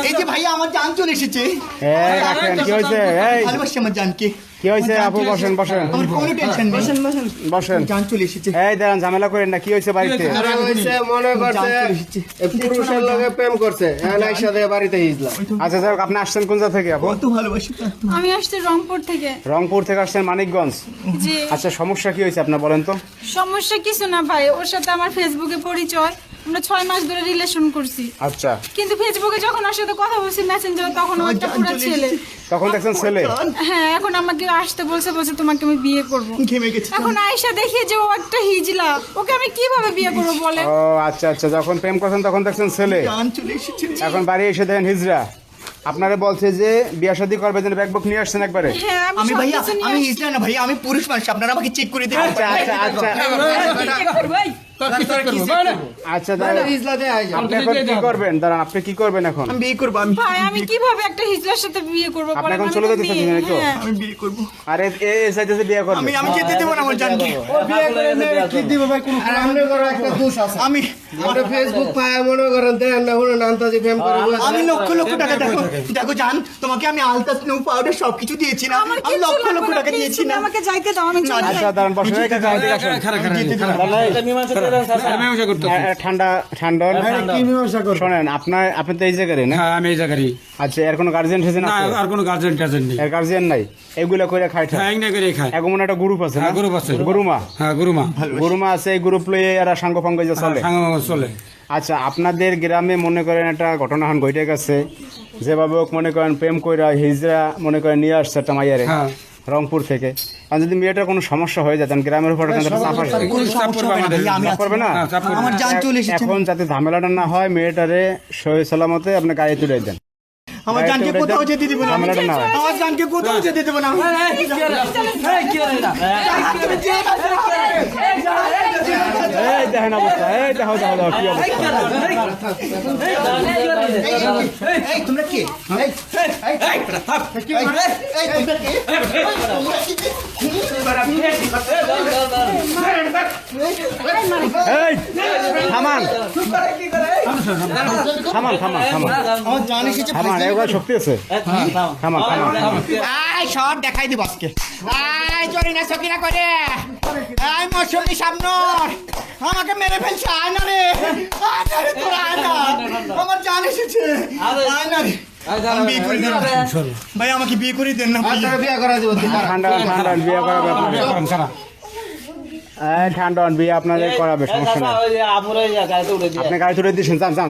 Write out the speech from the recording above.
এই যে ভাইয়া আমার জান চলে এসেছে। কি হয়েছে? ভালোবাসি আমার জানকে। কি হয়েছে আপু? বসেন বসেন আমার কোনো টেনশন নেই। বসেন বসেন বসেন। জান চলে এসেছে। এই দাঁড়ান, ঝামেলা করেন না। কি হয়েছে বাড়িতে? মনে করছে পুরুষের লগে প্রেম করছে, সাথে বাড়িতে ইসলাম। আচ্ছা যাই হোক, আপনি আসছেন কোন জায়গা থেকে আপু? কত ভালোবাসি। আমি আসছি রংপুর থেকে। রংপুর থেকে আসছেন মানিকগঞ্জ? জি। আচ্ছা সমস্যা কি হয়েছে আপনার বলেন তো? সমস্যা কিছু না ভাই, ওর সাথে আমার ফেসবুকে পরিচয়, আমরা 6 মাস ধরে রিলেশন করছি। আচ্ছা, কিন্তু ফেসবুকে যখন ওর সাথে কথা বলছি মেসেঞ্জারে, তখন ও একটা পুরো ছেলে। তখন দেখছেন ছেলে? হ্যাঁ, এখন আমাকে আসতে বলছে তোমাকে আমি বিয়ে করব। ঘেমে গেছি। এখন আয়েশা দেখি যে ও একটা হিজলা, ওকে আমি কিভাবে বিয়ে করব বলে? ও আচ্ছা আচ্ছা, যখন প্রেম করছেন তখন দেখছেন ছেলে, জান চলে এসেছে। এখন বাড়ি এসে দেখেন হিজড়া। আপনারা বলছে যে বিয়া শাদী করবে, যেন ব্যাগ বুক নিয়ে আসছেন একবারে। হ্যাঁ, আমি ভাইয়া, সবকিছু নিয়ে আমি আসছি। ইসলাম না ভাইয়া, আমি পুরুষ মানুষ। আপনারা আমাকে চেক করে দিন। আচ্ছা আচ্ছা আচ্ছা আচ্ছা দাঁড়ান, আপনি এখন কি করবেন? দাঁড়ান, আপনি কি করবেন এখন? আমি বিয়ে করবো। আমি ভাই আমি কিভাবে একটা হিজলার সাথে বিয়ে করব আপনি বলেন? এখন আমি চলে তো যেতে চাচ্ছেন মেয়ে। নাকি? হ্যাঁ। আমি বিয়ে করবো। আরে এই চাইতেছে বিয়ে করবে? আমি যেতে দেবো না আমার জানকে। কি দিব ভাই? কোন একটা দোষ আছে। আমি আমরা ফেসবুক পায় মনে করেন দেন না হলো নান্তাজি প্রেম করে আমি লক্ষ লক্ষ টাকা দেখো দেখো জান, তোমাকে আমি আলতা স্নো পাউডার সবকিছু দিয়েছি না। আমার আমি কিচ্ছু লক্ষ লাগবে লক্ষ না, টাকা please, দিয়েছি তুমি না। আমাকে যাইতে দাও, আমি চলে আচ্ছা যাই। দাঁড়ান, বসেন। এই কাছে এদিকে আসুন। ঠান্ডা ঠান্ডা কি মীমাংসা করবে? শোনেন, আপনি তো এই জায়গায় না? হ্যাঁ আমি এই জায়গারই। আচ্ছা, এর কোনো গার্জিয়ান সেজেন না আছে? আর কোনো গার্জেন টার্জেন নেই। এর গার্জিয়ান নাই? এগুলা করে খায় হ্যাঁ এক না করে খায়। এমন একটা গ্রুপ আছে না? হ্যাঁ, group আছে। গুরুমা। হ্যাঁ গুরুমা গুরুমা আছে, এই গ্রুপ লইয়ে এরা সাঙ্গ ফাঙ্গ যে চলে। সাঙ্গা চলে। আচ্ছা, আপনাদের গ্রামে মনে করেন একটা ঘটনা ঘটে গেছে, যেভাবে হোক মনে করেন প্রেম কইরা হিজরা মনে করেন নিয়ে আসছে একটা মাইয়ারে হ্যাঁ। রংপুর থেকে। আর যদি মেয়েটার কোনো সমস্যা হয়ে যায়, তখন গ্রামের উপর কিন্তু একটা চাপ আসে। কোনো সমস্যা হবে না ভাইয়া, আমি চাপ পড়বে না? হ্যাঁ, চাপ পড়বে। আমার জান চলে এসেছে। এখন যাতে ঝামেলাটা না হয়, মেয়েটারে সহি সালামতে আপনি গাড়ি তুলে দেন। আমার জানকে কোথাও যেতে দেবো না। ঝামেলাটা না হয়। আমার জানকে কোথাও যেতে দেবো না। এই দেখেন অবস্থা, এই দেখো দেখো দেখো কি অবস্থা। এই তোমরা কে? এই, এই, এই, তোমরা কে? এই থামান থামান থামান থামান আমার জান এসেছে। থামান, এগুলো শক্তি আছে। থামান থামান থামান। আয় সব দেখাই দিব আজকে। আয় চলি না সকিনা করে। আয় মৌসুমী সামনর আমাকে মেরে ফেলছে। আয় না রে, আয় না রে, তোরা আয় না। আমার জান এসেছে। আয় না রে। আমি বিয়ে করে দেন ভাই, আমাকে বিয়ে করে দেন না please। বিয়ে করা দিব। ঠান্ডা ঠান্ডা বিয়ে করাবে আপনাদের। এই ঠান্ডা বিয়ে আপনাদের করাবে, সমস্যা নেই। আপনি গাড়ি তুলে দিয়েছেন, যান যান।